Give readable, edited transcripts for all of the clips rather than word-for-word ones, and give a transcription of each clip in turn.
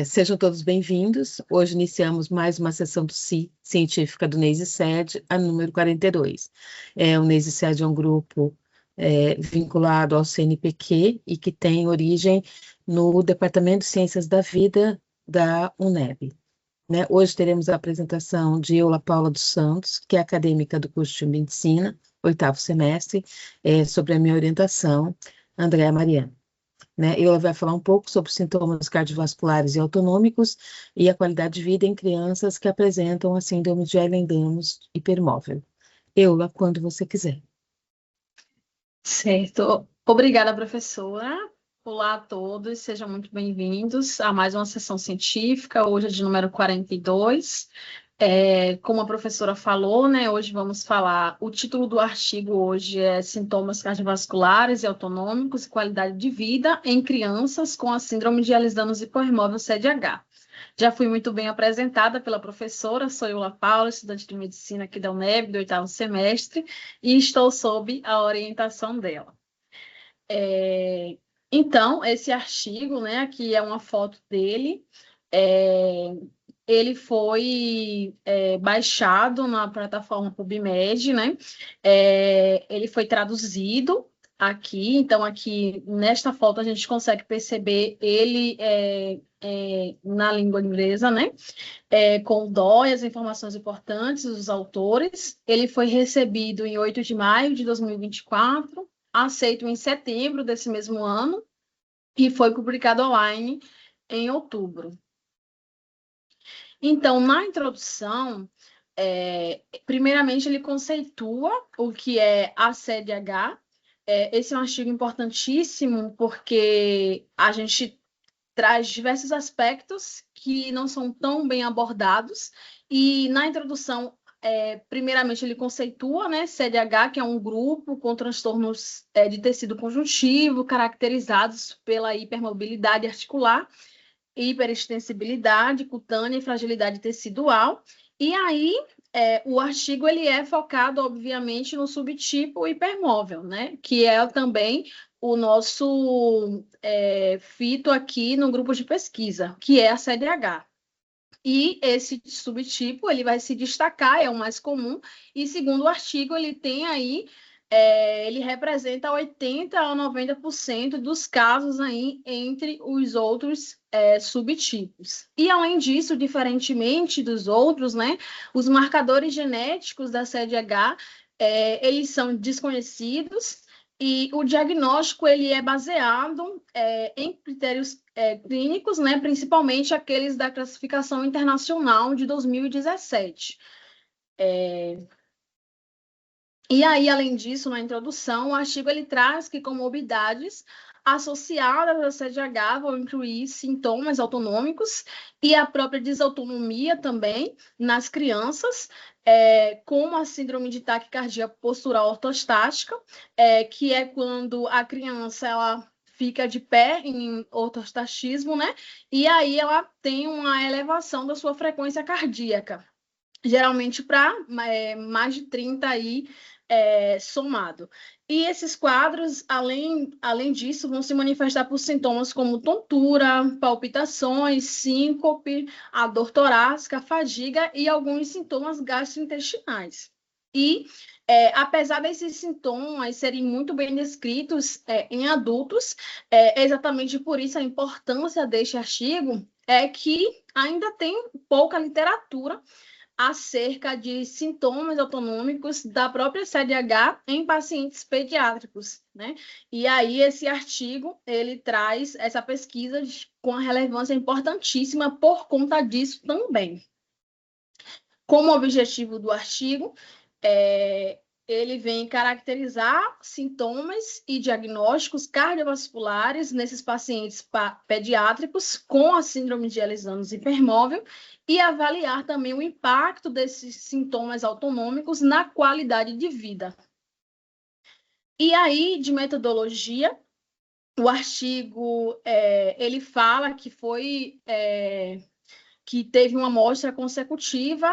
Sejam todos bem-vindos. Hoje iniciamos mais uma sessão do científica do NEISI-SED, a número 42. O NEISI-SED é um grupo vinculado ao CNPq e que tem origem no Departamento de Ciências da Vida da UNEB. Hoje teremos a apresentação de Eula Paula dos Santos, que é acadêmica do curso de Medicina, 8º semestre, sobre a minha orientação, Andréa Mariana. Ela vai falar um pouco sobre sintomas cardiovasculares e autonômicos e a qualidade de vida em crianças que apresentam a síndrome de Ehlers-Danlos hipermóvel. Eula, quando você quiser. Certo. Obrigada, professora. Olá a todos, sejam muito bem-vindos a mais uma sessão científica, hoje é de número 42. Como a professora falou, hoje vamos falar, o título do artigo hoje é Sintomas cardiovasculares e autonômicos e qualidade de vida em crianças com a síndrome de Ehlers-Danlos hipermóvel CDH. Já fui muito bem apresentada pela professora, sou Eula Paula, estudante de medicina aqui da UNEB, do 8º semestre, e estou sob a orientação dela. Então, esse artigo, aqui é uma foto dele, ele foi baixado na plataforma PubMed, ele foi traduzido aqui, então aqui nesta foto a gente consegue perceber ele na língua inglesa, com o DOI, as informações importantes, os autores. Ele foi recebido em 8 de maio de 2024, aceito em setembro desse mesmo ano e foi publicado online em outubro. Então, na introdução, primeiramente ele conceitua o que é a CDH. Esse é um artigo importantíssimo porque a gente traz diversos aspectos que não são tão bem abordados e na introdução, primeiramente ele conceitua, CDH, que é um grupo com transtornos de tecido conjuntivo caracterizados pela hipermobilidade articular, hiperextensibilidade cutânea e fragilidade tecidual. E aí, o artigo ele é focado, obviamente, no subtipo hipermóvel, que é também o nosso fito aqui no grupo de pesquisa, que é a CDH. E esse subtipo ele vai se destacar, é o mais comum, e segundo o artigo, ele tem aí ele representa 80% a 90% dos casos aí entre os outros subtipos. E, além disso, diferentemente dos outros, os marcadores genéticos da CDH, eles são desconhecidos e o diagnóstico ele é baseado em critérios clínicos, principalmente aqueles da classificação internacional de 2017. E aí, além disso, na introdução, o artigo ele traz que comorbidades associadas à CDH vão incluir sintomas autonômicos e a própria desautonomia também nas crianças, como a síndrome de taquicardia postural ortostática, que é quando a criança ela fica de pé em ortostatismo, e aí ela tem uma elevação da sua frequência cardíaca, geralmente para mais de 30 aí, somado. E esses quadros, além disso, vão se manifestar por sintomas como tontura, palpitações, síncope, a dor torácica, a fadiga e alguns sintomas gastrointestinais. E, apesar desses sintomas serem muito bem descritos em adultos, exatamente por isso a importância deste artigo é que ainda tem pouca literatura acerca de sintomas autonômicos da própria CDH em pacientes pediátricos, E aí esse artigo, ele traz essa pesquisa com uma relevância importantíssima por conta disso também. Como objetivo do artigo, ele vem caracterizar sintomas e diagnósticos cardiovasculares nesses pacientes pediátricos com a síndrome de Ehlers-Danlos hipermóvel e avaliar também o impacto desses sintomas autonômicos na qualidade de vida. E aí, de metodologia, o artigo ele fala que que teve uma amostra consecutiva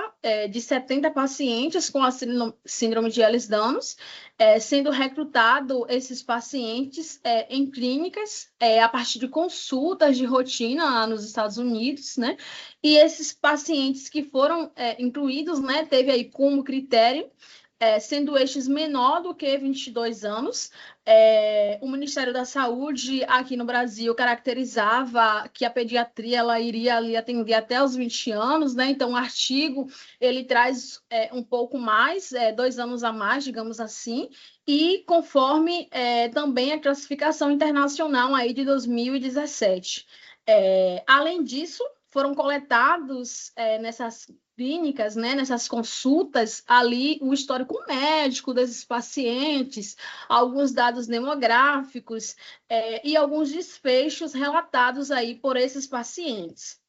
de 70 pacientes com a síndrome de Ehlers-Danlos, sendo recrutado esses pacientes em clínicas a partir de consultas de rotina lá nos Estados Unidos, né? E esses pacientes que foram incluídos, né, teve aí como critério sendo estes menor do que 22 anos. O Ministério da Saúde aqui no Brasil caracterizava que a pediatria ela iria ali atender até os 20 anos, né? Então, o artigo ele traz um pouco mais, 2 anos a mais, digamos assim, e conforme também a classificação internacional aí de 2017. Além disso, foram coletados nessas clínicas, né, nessas consultas, ali o histórico médico desses pacientes, alguns dados demográficos e alguns desfechos relatados aí por esses pacientes.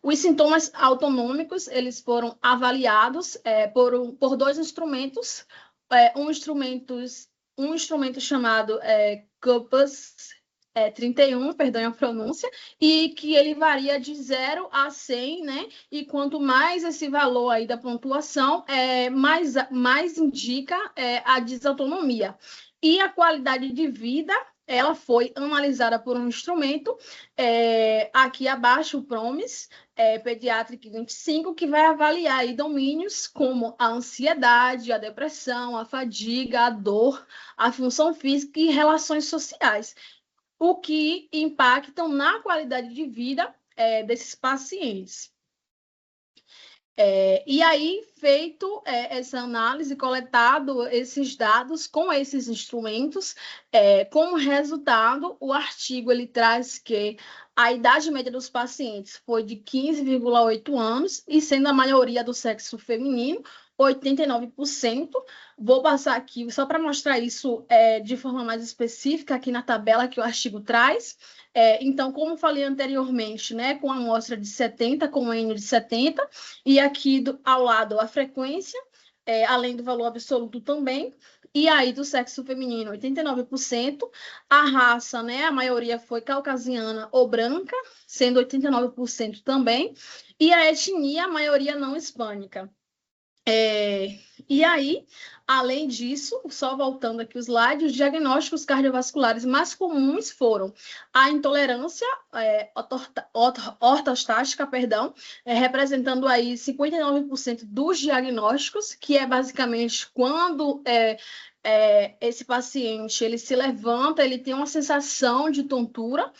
Os sintomas autonômicos, eles foram avaliados por 2 instrumentos, um instrumento chamado COPAS 31, perdão a pronúncia, e que ele varia de 0 a 100, né? E quanto mais esse valor aí da pontuação, mais indica a desautonomia. E a qualidade de vida, ela foi analisada por um instrumento, aqui abaixo, o PROMIS, Pediatric 25, que vai avaliar aí domínios como a ansiedade, a depressão, a fadiga, a dor, a função física e relações sociais, o que impactam na qualidade de vida desses pacientes. E aí, feito essa análise, coletado esses dados com esses instrumentos, como resultado, o artigo ele traz que a idade média dos pacientes foi de 15,8 anos, e sendo a maioria do sexo feminino, 89%. Vou passar aqui só para mostrar isso de forma mais específica aqui na tabela que o artigo traz. Então, como falei anteriormente, né, com a amostra de 70, com o N de 70, e aqui ao lado a frequência, além do valor absoluto também, e aí do sexo feminino, 89%, a raça, né, a maioria foi caucasiana ou branca, sendo 89% também, e a etnia, a maioria não hispânica. E aí, além disso, só voltando aqui os slides, os diagnósticos cardiovasculares mais comuns foram a intolerância ortostática, representando aí 59% dos diagnósticos, que é basicamente quando esse paciente ele se levanta, ele tem uma sensação de tontura,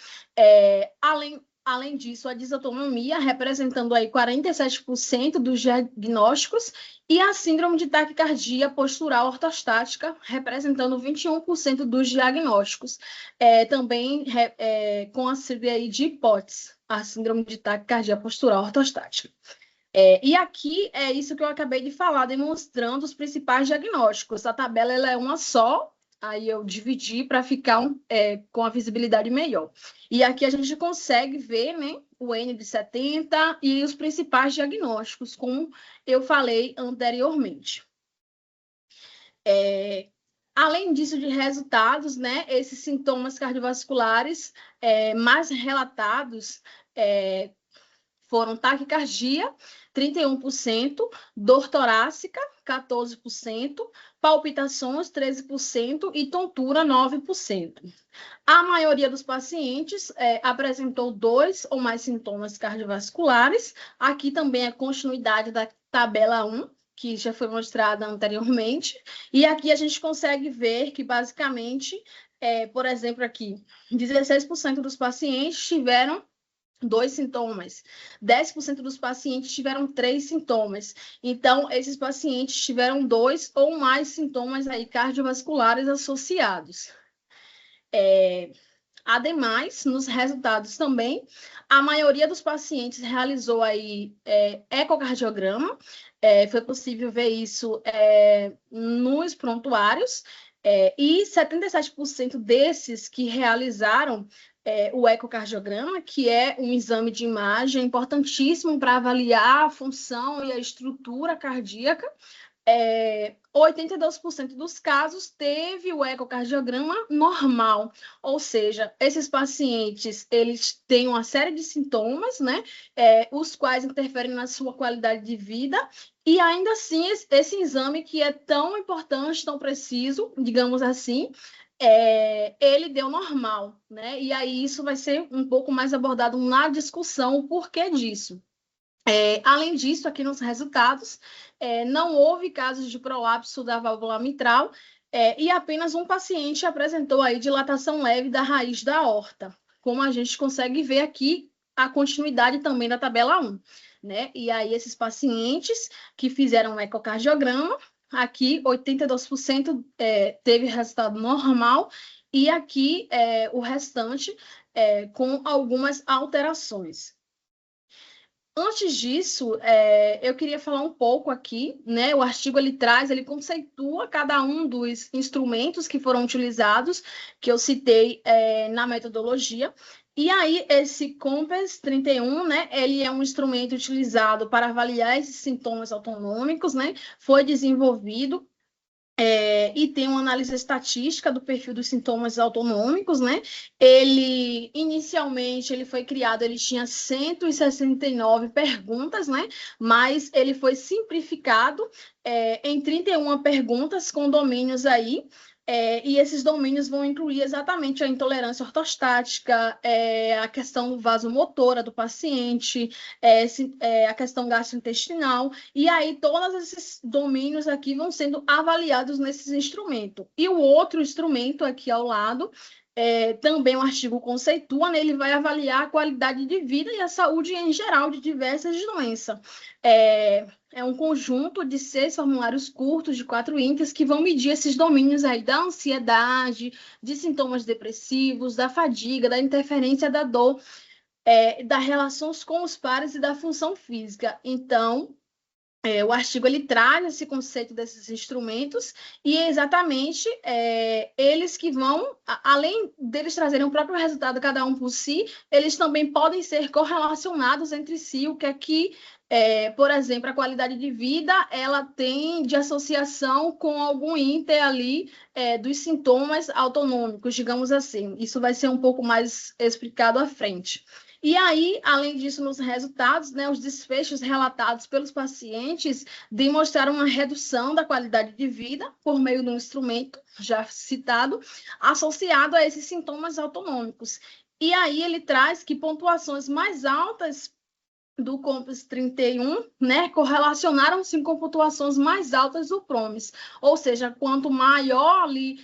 Além disso, a desautonomia, representando aí 47% dos diagnósticos, e a síndrome de taquicardia postural ortostática, representando 21% dos diagnósticos. Também com a síndrome aí de hipótese, a síndrome de taquicardia postural ortostática. E aqui é isso que eu acabei de falar, demonstrando os principais diagnósticos. A tabela ela é uma só, aí eu dividi para ficar com a visibilidade melhor. E aqui a gente consegue ver, né, o N de 70 e os principais diagnósticos, como eu falei anteriormente. Além disso, de resultados, né, esses sintomas cardiovasculares mais relatados foram taquicardia, 31%, dor torácica, 14%, palpitações, 13% e tontura, 9%. A maioria dos pacientes apresentou 2 ou mais sintomas cardiovasculares. Aqui também é continuidade da tabela 1, que já foi mostrada anteriormente. E aqui a gente consegue ver que, basicamente, por exemplo, aqui, 16% dos pacientes tiveram 2 sintomas, 10% dos pacientes tiveram 3 sintomas. Então, esses pacientes tiveram 2 ou mais sintomas aí cardiovasculares associados. Ademais, nos resultados também, a maioria dos pacientes realizou aí ecocardiograma. Foi possível ver isso nos prontuários, e 77% desses que realizaram o ecocardiograma, que é um exame de imagem importantíssimo para avaliar a função e a estrutura cardíaca, 82% dos casos teve o ecocardiograma normal, ou seja, esses pacientes, eles têm uma série de sintomas, né, os quais interferem na sua qualidade de vida, e ainda assim, esse exame que é tão importante, tão preciso, digamos assim, ele deu normal, né, e aí isso vai ser um pouco mais abordado na discussão, o porquê disso. Além disso, aqui nos resultados, não houve casos de prolapso da válvula mitral e apenas um paciente apresentou aí dilatação leve da raiz da aorta, como a gente consegue ver aqui a continuidade também da tabela 1, né? E aí esses pacientes que fizeram um ecocardiograma, aqui 82% teve resultado normal e aqui o restante com algumas alterações. Antes disso, eu queria falar um pouco aqui, né? O artigo ele conceitua cada um dos instrumentos que foram utilizados, que eu citei na metodologia. E aí, esse COMPASS 31, né? Ele é um instrumento utilizado para avaliar esses sintomas autonômicos, né? Foi desenvolvido e tem uma análise estatística do perfil dos sintomas autonômicos, né? Inicialmente, ele foi criado, ele tinha 169 perguntas, né? Mas ele foi simplificado em 31 perguntas com domínios aí, e esses domínios vão incluir exatamente a intolerância ortostática, a questão vasomotora do paciente, a questão gastrointestinal, e aí todos esses domínios aqui vão sendo avaliados nesses instrumentos. E o outro instrumento aqui ao lado, também o artigo conceitua, né, ele vai avaliar a qualidade de vida e a saúde em geral de diversas doenças. É um conjunto de 6 formulários curtos de 4 índices que vão medir esses domínios aí da ansiedade, de sintomas depressivos, da fadiga, da interferência da dor, das relações com os pares e da função física. Então, o artigo ele traz esse conceito desses instrumentos e é exatamente eles que vão, além deles trazerem o próprio resultado, cada um por si, eles também podem ser correlacionados entre si, o que aqui, por exemplo, a qualidade de vida, ela tem de associação com algum ínter ali dos sintomas autonômicos, digamos assim. Isso vai ser um pouco mais explicado à frente. E aí, além disso, nos resultados, né, os desfechos relatados pelos pacientes demonstraram uma redução da qualidade de vida por meio de um instrumento já citado, associado a esses sintomas autonômicos. E aí ele traz que pontuações mais altas do COMPASS 31, né, correlacionaram-se com pontuações mais altas do PROMIS, ou seja, quanto maior ali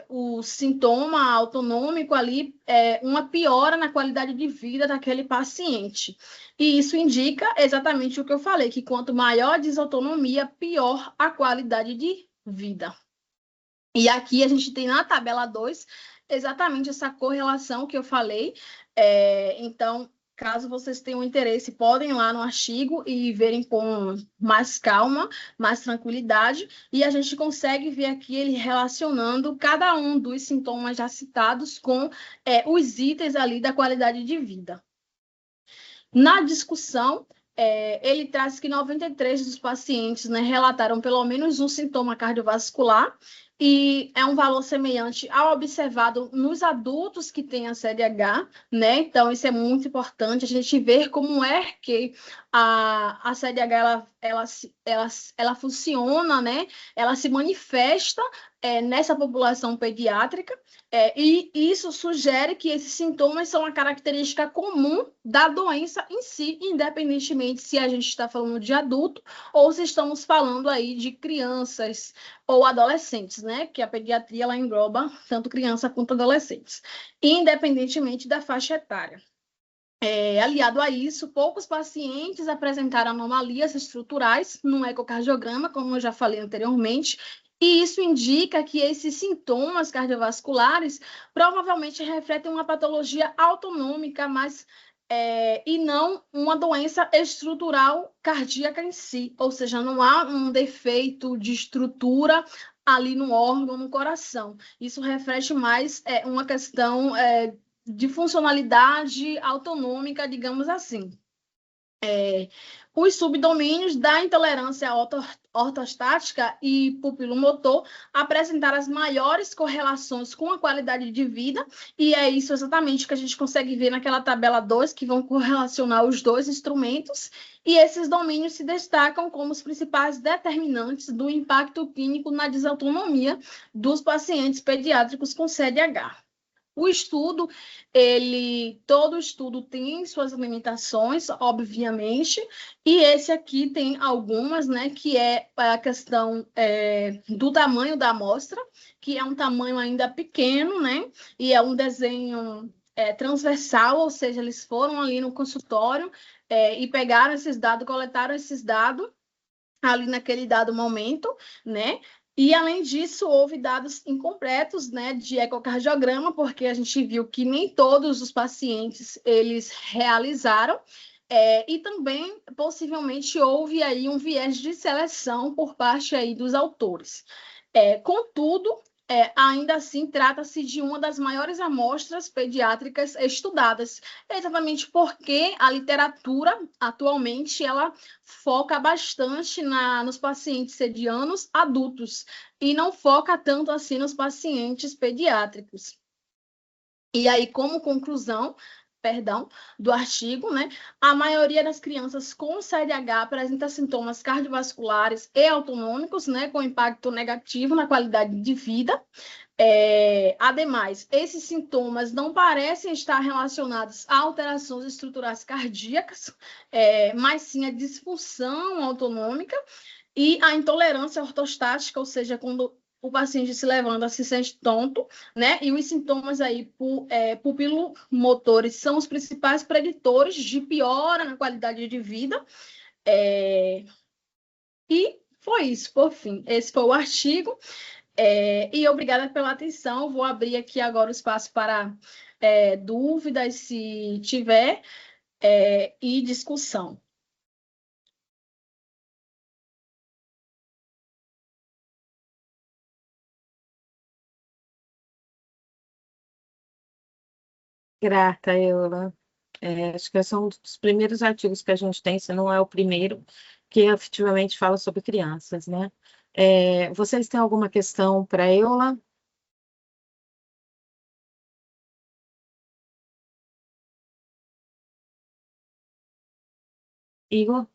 o sintoma autonômico ali, uma piora na qualidade de vida daquele paciente. E isso indica exatamente o que eu falei, que quanto maior a desautonomia, pior a qualidade de vida. E aqui a gente tem na tabela 2 exatamente essa correlação que eu falei. Então, caso vocês tenham interesse, podem ir lá no artigo e verem com mais calma, mais tranquilidade, e a gente consegue ver aqui ele relacionando cada um dos sintomas já citados com os itens ali da qualidade de vida. Na discussão, ele traz que 93% dos pacientes, né, relataram pelo menos um sintoma cardiovascular, e é um valor semelhante ao observado nos adultos que têm a CDH, né? Então, isso é muito importante, a gente ver como é que a CDH ela funciona, né? Ela se manifesta nessa população pediátrica, e isso sugere que esses sintomas são a característica comum da doença em si, independentemente se a gente está falando de adulto ou se estamos falando aí de crianças ou adolescentes, né? Que a pediatria ela engloba tanto criança quanto adolescentes, independentemente da faixa etária. Aliado a isso, poucos pacientes apresentaram anomalias estruturais no ecocardiograma, como eu já falei anteriormente, e isso indica que esses sintomas cardiovasculares provavelmente refletem uma patologia autonômica, e não uma doença estrutural cardíaca em si, ou seja, não há um defeito de estrutura ali no órgão, no coração. Isso reflete mais uma questão de funcionalidade autonômica, digamos assim. Os subdomínios da intolerância ortostática e pupilomotor apresentaram as maiores correlações com a qualidade de vida, e é isso exatamente que a gente consegue ver naquela tabela 2, que vão correlacionar os dois instrumentos, e esses domínios se destacam como os principais determinantes do impacto clínico na desautonomia dos pacientes pediátricos com CDH. O estudo, todo estudo tem suas limitações, obviamente, e esse aqui tem algumas, né, que é a questão do tamanho da amostra, que é um tamanho ainda pequeno, né, e é um desenho transversal, ou seja, eles foram ali no consultório e pegaram esses dados, coletaram esses dados ali naquele dado momento, né? E, além disso, houve dados incompletos, né, de ecocardiograma, porque a gente viu que nem todos os pacientes, eles realizaram, e também, possivelmente, houve aí um viés de seleção por parte aí dos autores. Contudo, ainda assim, trata-se de uma das maiores amostras pediátricas estudadas, exatamente porque a literatura, atualmente, ela foca bastante nos pacientes sedianos adultos e não foca tanto assim nos pacientes pediátricos. E aí, como conclusão, do artigo, né, a maioria das crianças com CDH apresenta sintomas cardiovasculares e autonômicos, né, com impacto negativo na qualidade de vida. Ademais, esses sintomas não parecem estar relacionados a alterações estruturais cardíacas, mas sim a disfunção autonômica e a intolerância ortostática, ou seja, quando o paciente se levanta, se sente tonto, né? E os sintomas aí pupilomotores são os principais preditores de piora na qualidade de vida. E foi isso, por fim. Esse foi o artigo. E obrigada pela atenção. Vou abrir aqui agora o espaço para dúvidas, se tiver, e discussão. Grata, Eula. Acho que esse é um dos primeiros artigos que a gente tem, se não é o primeiro, que efetivamente fala sobre crianças, né? Vocês têm alguma questão para a Eula? Igor?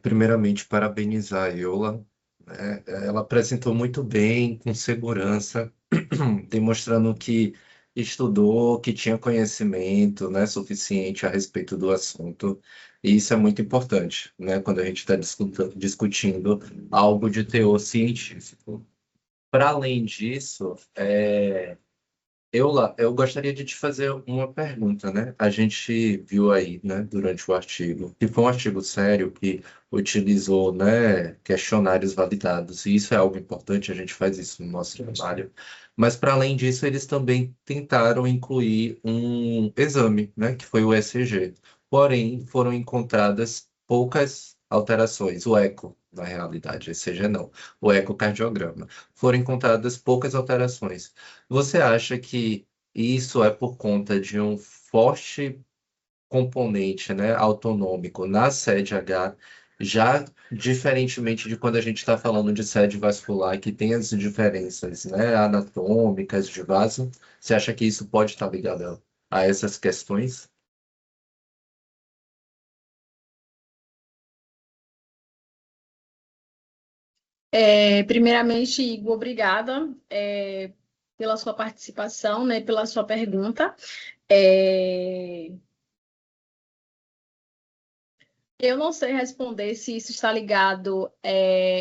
Primeiramente, parabenizar a Iola, né? Ela apresentou muito bem, com segurança, demonstrando que estudou, que tinha conhecimento, né, suficiente a respeito do assunto. E isso é muito importante, né, quando a gente está discutindo algo de teor científico. Para além disso, eu gostaria de te fazer uma pergunta, né? A gente viu aí, né, durante o artigo, que foi um artigo sério que utilizou, né, questionários validados, e isso é algo importante, a gente faz isso no nosso trabalho. Mas, para além disso, eles também tentaram incluir um exame, né, que foi o ECG. Porém, foram encontradas poucas alterações, o eco, na realidade, ECG não, o ecocardiograma. Foram encontradas poucas alterações. Você acha que isso é por conta de um forte componente, né, autonômico na sede H, já diferentemente de quando a gente está falando de sede vascular, que tem as diferenças, né, anatômicas de vaso? Você acha que isso pode estar ligado a essas questões? Primeiramente, Igor, obrigada pela sua participação, né, pela sua pergunta. Eu não sei responder se isso está ligado,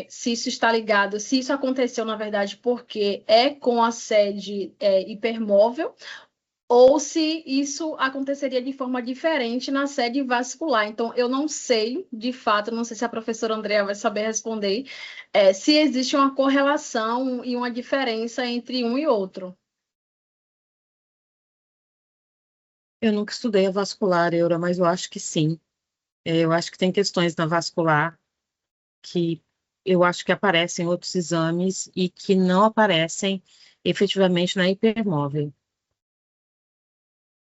se isso aconteceu, na verdade, porque é com a sede hipermóvel, ou se isso aconteceria de forma diferente na sede vascular. Então, eu não sei, de fato, não sei se a professora Andrea vai saber responder, se existe uma correlação e uma diferença entre um e outro. Eu nunca estudei a vascular, Eura, mas eu acho que sim. Eu acho que tem questões na vascular que eu acho que aparecem em outros exames e que não aparecem efetivamente na hipermóvel.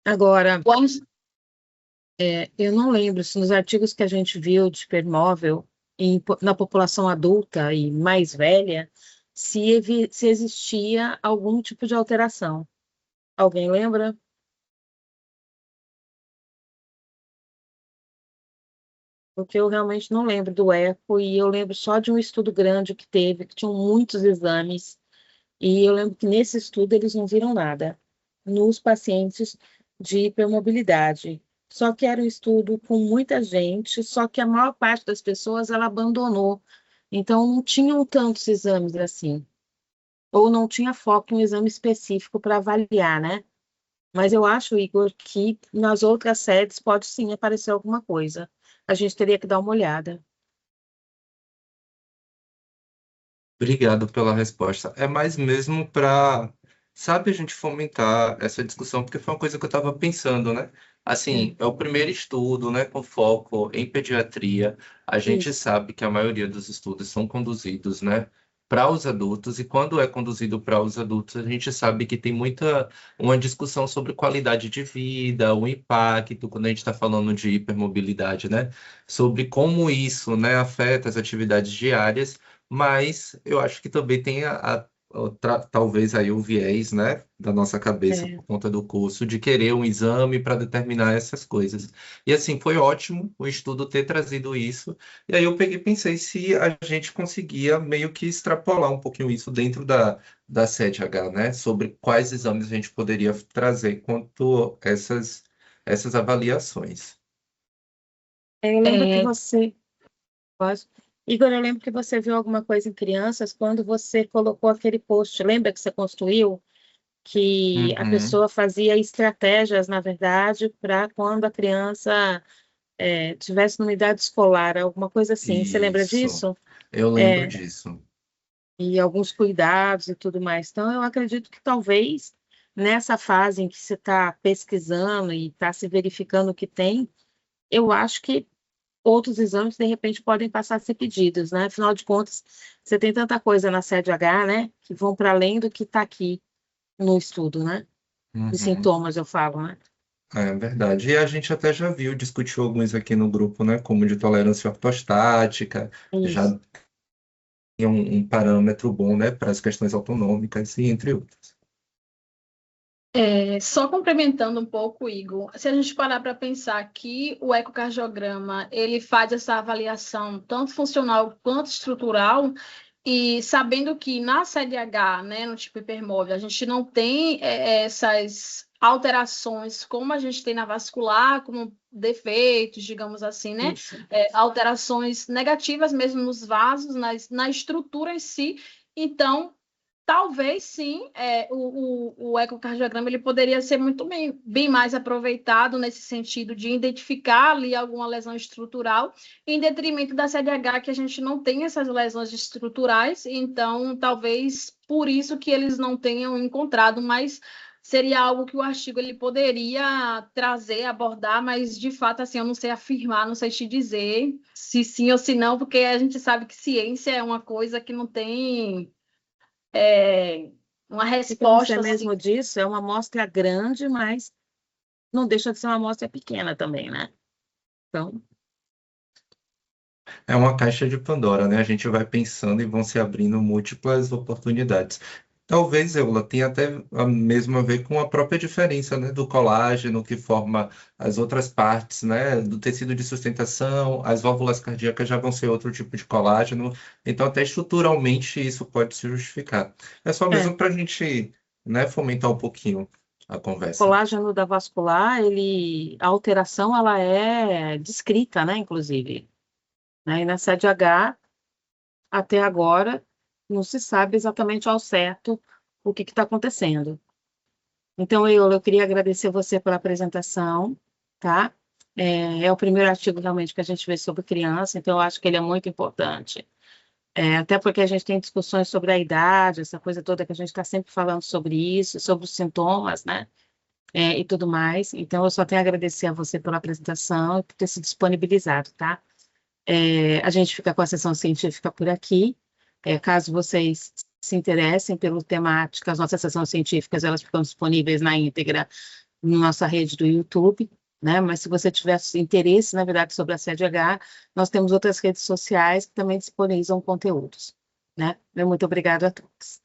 Agora, Eu não lembro se nos artigos que a gente viu de hipermóvel na população adulta e mais velha, se existia algum tipo de alteração. Alguém lembra? Porque eu realmente não lembro do eco e eu lembro só de um estudo grande que teve, que tinham muitos exames, e eu lembro que nesse estudo eles não viram nada nos pacientes de hipermobilidade. Só que era um estudo com muita gente, só que a maior parte das pessoas ela abandonou. Então não tinham tantos exames assim, ou não tinha foco em um exame específico para avaliar, né? Mas eu acho, Igor, que nas outras sedes pode sim aparecer alguma coisa. A gente teria que dar uma olhada. Obrigado pela resposta. É mais mesmo para, sabe, a gente fomentar essa discussão, porque foi uma coisa que eu estava pensando, né? É, Assim, é o primeiro estudo, né, com foco em pediatria. A gente isso. sabe que a maioria dos estudos são conduzidos, né, para os adultos, e quando é conduzido para os adultos, a gente sabe que tem uma discussão sobre qualidade de vida, o impacto, quando a gente está falando de hipermobilidade, né, sobre como isso, né, afeta as atividades diárias. Mas eu acho que também tem talvez aí o viés, né, da nossa cabeça É. por conta do curso, de querer um exame para determinar essas coisas. E assim, foi ótimo o estudo ter trazido isso. E aí eu peguei e pensei se a gente conseguia meio que extrapolar um pouquinho isso dentro da sede H, né, sobre quais exames a gente poderia trazer quanto essas avaliações. Eu lembro que É, você. Posso? Igor, eu lembro que você viu alguma coisa em crianças quando você colocou aquele post. Lembra que você construiu? Que a Uhum, pessoa fazia estratégias, na verdade, para quando a criança tivesse numa idade escolar, alguma coisa assim. Você lembra isso, disso? eu lembro É, disso. e alguns cuidados e tudo mais. Então, eu acredito que talvez nessa fase em que você está pesquisando e está se verificando o que tem, eu acho que outros exames, de repente, podem passar a ser pedidos, né? Afinal de contas, você tem tanta coisa na sede H, né? Que vão para além do que está aqui no estudo, né? Os Uhum. sintomas, eu falo, né? É verdade. E a gente até já viu, discutiu alguns aqui no grupo, né? Como de tolerância ortostática, já Isso. tem um parâmetro bom, né? Para as questões autonômicas e entre outros. só complementando um pouco, Igor, se a gente parar para pensar que o ecocardiograma ele faz essa avaliação tanto funcional quanto estrutural, e sabendo que na CDH, né, no tipo hipermóvel, a gente não tem essas alterações como a gente tem na vascular, como defeitos, digamos assim, né? Isso. Alterações negativas mesmo nos vasos, na estrutura em si. Então, talvez sim, o ecocardiograma ele poderia ser muito bem mais aproveitado nesse sentido de identificar ali alguma lesão estrutural, em detrimento da CDH, que a gente não tem essas lesões estruturais, então talvez por isso que eles não tenham encontrado, mas seria algo que o artigo ele poderia trazer, abordar, mas de fato assim eu não sei afirmar, não sei te dizer se sim ou se não, porque a gente sabe que ciência é uma coisa que não tem uma E como você resposta assim. mesmo disse, é uma amostra grande, mas não deixa de ser uma amostra pequena também, né? Então, É uma caixa de Pandora, né? A gente vai pensando e vão se abrindo múltiplas oportunidades. Talvez, Eula, tenha até a mesmo a ver com a própria diferença, né, do colágeno que forma as outras partes, né, do tecido de sustentação, as válvulas cardíacas já vão ser outro tipo de colágeno, então até estruturalmente isso pode se justificar. É só é, mesmo para a gente, né, fomentar um pouquinho a conversa. colágeno da vascular, a alteração ela é descrita, né, inclusive, né? E na sede H, até agora, não se sabe exatamente ao certo o que está acontecendo. Então, eu queria agradecer você pela apresentação, tá? É o primeiro artigo realmente que a gente vê sobre criança, então eu acho que ele é muito importante. Até porque a gente tem discussões sobre a idade, essa coisa toda que a gente está sempre falando sobre isso, sobre os sintomas, né? E tudo mais. Então, eu só tenho a agradecer a você pela apresentação e por ter se disponibilizado, tá? A gente fica com a sessão científica por aqui. Caso vocês se interessem pelo temática, as nossas sessões científicas, elas ficam disponíveis na íntegra na nossa rede do YouTube. né? Mas se você tiver interesse, na verdade, sobre a CEDH, nós temos outras redes sociais que também disponibilizam conteúdos, né? Muito obrigada a todos.